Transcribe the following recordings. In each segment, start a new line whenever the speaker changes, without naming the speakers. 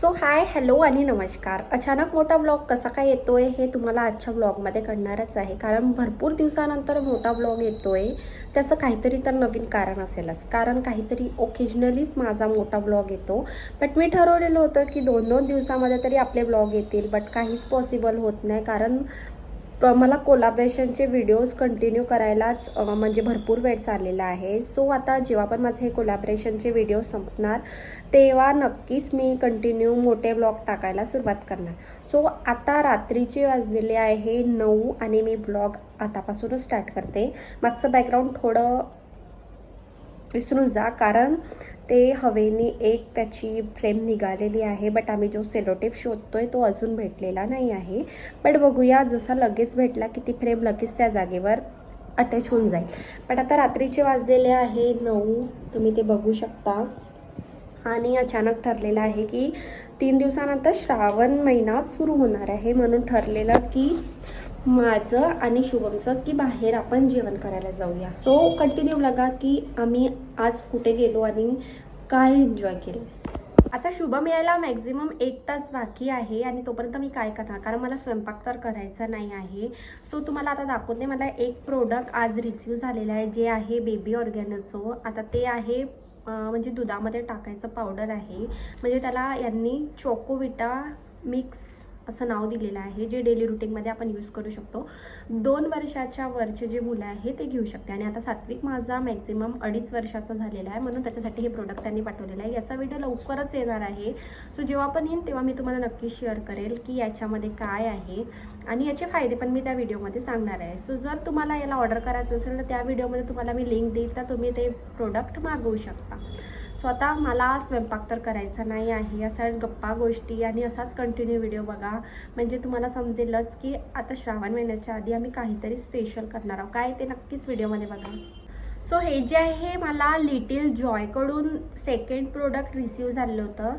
So hi hello आणि नमस्कार. अचानक मोठा ब्लॉग कसा काय येतोय हे तुम्हाला आजच्या ब्लॉगमध्ये कळणारच आहे, कारण भरपूर दिवसानंतर मोठा ब्लॉग येतोय. त्याचं काहीतरी तर नवीन कारण असेलच, कारण काहीतरी ओकेजनलीच माझा मोठा ब्लॉग येतो. बट मी ठरवलेलं होतं की 2-2 दिवसामध्ये तरी आपले ब्लॉग येतील, बट काहीच पॉसिबल होत नाही, कारण मला कोलॅबरेशनचे व्हिडिओज कंटिन्यू करायलाच म्हणजे भरपूर वेळ चाललेला आहे. सो आता जेव्हा पण माझे हे कोलॅबरेशनचे व्हिडिओ संपणार तेव्हा नक्कीच मी कंटिन्यू मोठे ब्लॉग टाकायला सुरुवात करणार. सो आता रात्रीचे वाजलेले आहे 9 आणि मी ब्लॉग आतापासूनच स्टार्ट करते. मागचं बॅकग्राऊंड थोडं विसरून जा, कारण ते हवेने एक त्याची फ्रेम निघालेली आहे, बट आम्ही जो सेलोटेप शोधतोय तो अजून भेटलेला नाही आहे. बट बघूया, जसा लगेच भेटला की ती फ्रेम लगेच त्या जागेवर अटॅच होऊन जाईल. बट आता रात्रीचे वाजलेले आहे 9, तुम्ही ते बघू शकता. आणि अचानक ठरलेलं आहे की 3 दिवसानंतर श्रावण महिना सुरू होणार आहे, म्हणून ठरलेलं की माझं आणि शुभमचं की बाहेर आपण जेवण करायला जाऊया. सो कंटिन्यू बघा की आम्ही आज कुठे गेलो आणि काय एन्जॉय केलं. आता शुभम यायला मॅक्झिमम 1 तास बाकी आहे आणि तोपर्यंत मी काय करणार, कारण मला स्वयंपाक तर करायचा नाही आहे. सो तुम्हाला आता दाखवते, मला एक प्रोडक्ट आज रिसीव झालेलं आहे, जे आहे बेबी ऑर्गॅनिझो. आता ते आहे म्हणजे दुधामध्ये टाकायचं पावडर आहे, म्हणजे त्याला यांनी चोकोविटा मिक्स असं नाव दिलेलं आहे, जे डेली रुटीनमध्ये आपण यूज करू शकतो. 2 वर्षाच्या वरचे जे मुलं आहे ते घेऊ शकते. आणि आता सात्विक माझा मॅक्झिमम 2.5 वर्षाचा झालेला आहे, म्हणून त्याच्यासाठी हे प्रोडक्ट त्यांनी पाठवलेलं आहे. याचा व्हिडिओ लवकरच येणार आहे. सो जेव्हा पण येईन तेव्हा मी तुम्हाला नक्की शेअर करेल की याच्यामध्ये काय आहे आणि याचे फायदे पण मी त्या व्हिडिओमध्ये सांगणार आहे. सो जर तुम्हाला याला ऑर्डर करायचं असेल तर त्या व्हिडिओमध्ये तुम्हाला मी लिंक देईल, तर तुम्ही ते प्रोडक्ट मागवू शकता. सो आता मला स्वयंपाक तर करायचा नाही आहे, असा गप्पा गोष्टी आणि असाच कंटिन्यू व्हिडिओ बघा, म्हणजे तुम्हाला समजेलच की आता श्रावण महिन्याच्या आधी आम्ही काहीतरी स्पेशल करणार आहोत. काय ते नक्कीच व्हिडिओमध्ये बघा. सो हे जे आहे मला लिटिल जॉयकडून सेकंड प्रोडक्ट रिसीव झालेलं होतं.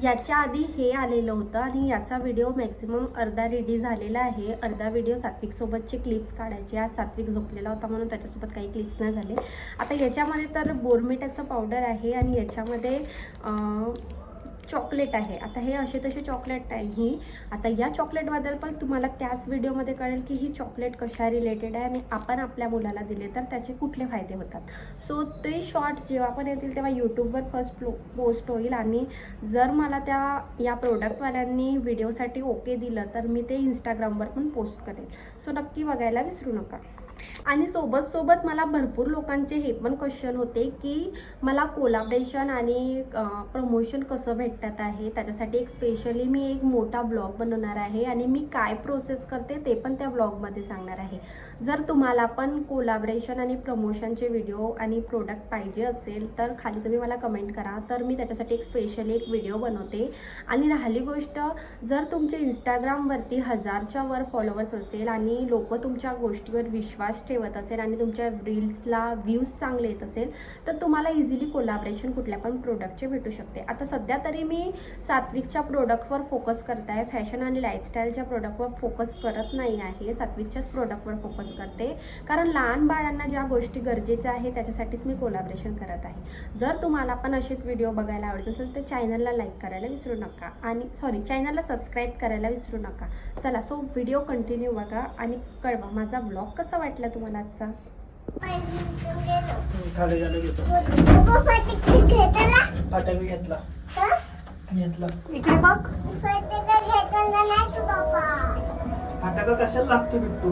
याच्या आधी हे आलेलं होतं आणि याचा व्हिडिओ मॅक्झिमम अर्धा रेडी झालेला आहे. अर्धा व्हिडिओ सात्विकसोबतचे क्लिप्स काढायचे. आज सात्विक झोपलेला होता म्हणून त्याच्यासोबत काही क्लिप्स नाही झाले. आता याच्यामध्ये तर बोर्नव्हिटाचं पावडर आहे आणि याच्यामध्ये चॉकलेट आहे. आता हे असे तसे चॉकलेट नाही. आता या चॉकलेटबद्दल पण तुम्हाला त्याच व्हिडिओमध्ये कळेल की ही चॉकलेट कशा रिलेटेड आहे आणि आपण आपल्या मुलाला दिले तर त्याचे कुठले फायदे होतात. सो ते शॉर्ट्स जेव्हा पण येतील तेव्हा यूट्यूबवर फर्स्ट पोस्ट होईल आणि जर मला या प्रोडक्टवाल्यांनी व्हिडिओसाठी ओके दिलं तर मी ते इंस्टाग्रामवर पण पोस्ट करेल. सो नक्की बघायला विसरू नका. आणि सोबत मला भरपूर लोकांचे हे पण क्वेश्चन होते की मला कोलॅबरेशन आणि प्रमोशन कसं भेटत आहे. त्याच्यासाठी एक स्पेशली मी एक मोठा ब्लॉग बनवणार आहे आणि मी काय प्रोसेस करते ते पण त्या ब्लॉगमध्ये सांगणार आहे. जर तुम्हाला पण कोलॅबरेशन आणि प्रमोशनचे व्हिडिओ आणि प्रोडक्ट पाहिजे असेल तर खाली तुम्ही मला कमेंट करा, तर मी त्याच्यासाठी एक स्पेशली एक व्हिडिओ बनवते. आणि राहिली गोष्ट, जर तुमचे इंस्टाग्रामवरती 1000च्या वर फॉलोअर्स असेल आणि लोक तुमच्या गोष्टीवर विश्वास ठेवत असेल आणि तुमच्या रील्सला व्ह्यूज चांगले येत असेल तर तुम्हाला इझिली कोलॅबरेशन कुठल्या पण प्रोडक्टचे भेटू शकते. आता सध्या तरी मी सात्विकच्या प्रोडक्टवर फोकस करत आहे, फॅशन आणि लाईफस्टाईलच्या प्रोडक्टवर फोकस करत नाही आहे. सात्विकच्याच प्रोडक्टवर फोकस करते, कारण लहान बाळांना ज्या गोष्टी गरजेच्या आहेत त्याच्यासाठीच मी कोलॅबरेशन करत आहे. जर तुम्हाला पण असेच व्हिडिओ बघायला आवडत असेल तर चॅनलला लाईक करायला विसरू नका आणि चॅनलला सबस्क्राईब करायला विसरू नका. चला, सो व्हिडिओ कंटिन्यू बघा आणि कळवा माझा ब्लॉग कसा वाटला तुम्हाला आजचा.
खाली झालं घेतो फाटावी घेतला
इकडे बघ.
फाटाका कशाला लागतो बिट्टू.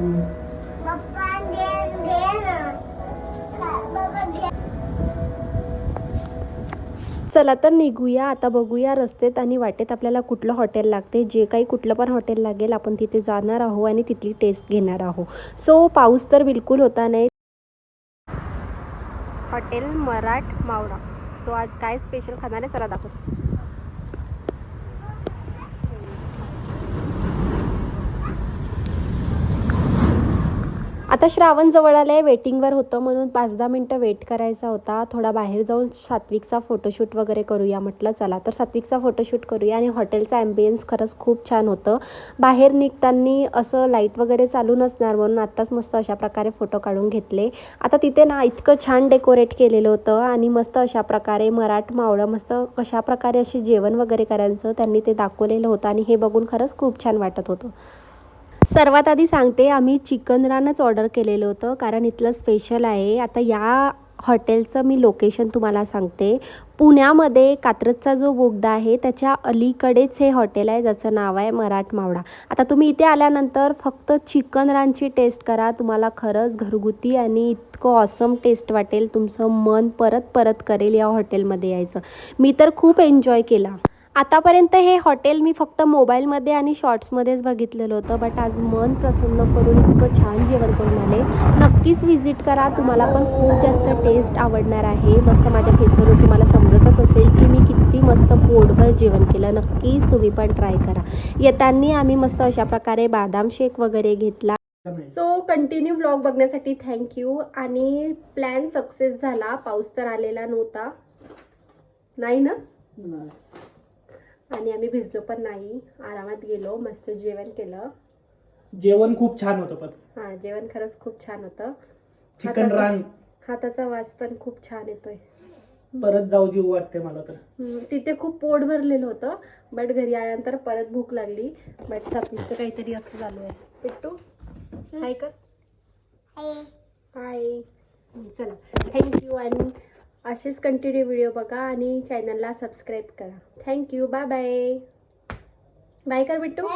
चला तर निघूया आता. बघूया रस्त्यात आणि वाटेत आपल्याला कुठलं हॉटेल लागते. जे काही कुठलं पण हॉटेल लागेल आपण तिथे जाणार आहोत आणि तिथली टेस्ट घेणार आहोत. सो पाऊस तर बिलकुल होता नाही. हॉटेल मराठ मावळा. सो आज काय स्पेशल खाणार आहे चला दाखवतो. आता श्रावण जवळ आलं आहे, वेटिंगवर होतं म्हणून 5-10 मिनटं वेट करायचा होता. थोडा बाहेर जाऊन सात्विकचा फोटोशूट वगैरे करूया म्हटलं. चला तर सात्विकचा फोटोशूट करूया. आणि हॉटेलचा ॲम्बियन्स खरंच खूप छान होतं. बाहेर निघताना असं लाईट वगैरे चालू नसणार म्हणून आत्ताच मस्त अशा प्रकारे फोटो काढून घेतले. आता तिथे ना इतकं छान डेकोरेट केलेलं होतं आणि मस्त अशा प्रकारे मराठमावळं मस्त कशा प्रकारे असे जेवण वगैरे करायचं त्यांनी ते दाखवलेलं होतं आणि हे बघून खरंच खूप छान वाटत होतं. सर्वात आधी सांगते, आम्ही चिकन रानच ऑर्डर केलेलं होतं कारण इथलं स्पेशल आहे. आता या हॉटेलचं मी लोकेशन तुम्हाला सांगते. पुण्यामध्ये कात्रजचा जो बोगदा आहे त्याच्या अलीकडेच हे हॉटेल आहे ज्याचं नाव आहे मराठमावळा. आता तुम्ही इथे आल्यानंतर फक्त चिकन रानची टेस्ट करा. तुम्हाला खरंच घरगुती आणि इतकं ऑसम टेस्ट वाटेल. तुमचं मन परत परत करेल या हॉटेलमध्ये यायचं. मी तर खूप एन्जॉय केला. आतापर्यंत हे हॉटेल मी फक्त मोबाईलमध्ये आणि शॉर्ट्समध्येच बघितलेलं होतं, बट आज मन प्रसन्न करून इतकं छान जेवण करून आले. नक्कीच व्हिजिट करा. तुम्हाला पण खूप जास्त टेस्ट आवडणार आहे. मस्त माझ्या फेसवरून तुम्हाला समजतच असेल की मी किती मस्त पोटभर जेवण केलं. नक्कीच तुम्ही पण ट्राय करा. येताना आम्ही मस्त अशा प्रकारे बदाम शेक वगैरे घेतला. सो कंटिन्यू ब्लॉग बघण्यासाठी थँक्यू. आणि प्लॅन सक्सेस झाला. पाऊस तर आलेला नव्हता, नाही ना, आणि आम्ही भिजलो पण नाही. आरामात गेलो, मस्त जेवण केलं.
जेवण खूप छान होतं पण
हां, जेवण खरंच खूप छान होतं.
चिकन रान
हाताचा वास पण खूप छान येतोय.
परत जाऊ जीव वाटते मला तर.
तिथे खूप पोट भरलेलं होतं, बट घरी आल्यानंतर परत भूक लागली. बट सात्विकचं काहीतरी असं चालू आहे. पिट्टू हाय कर. हाय. चला थँक्यू. आणि असेच कंटिन्यू व्हिडिओ बघा आणि चॅनलला सबस्क्राईब करा. थँक्यू. Bye bye. बाय कर बिट्टू.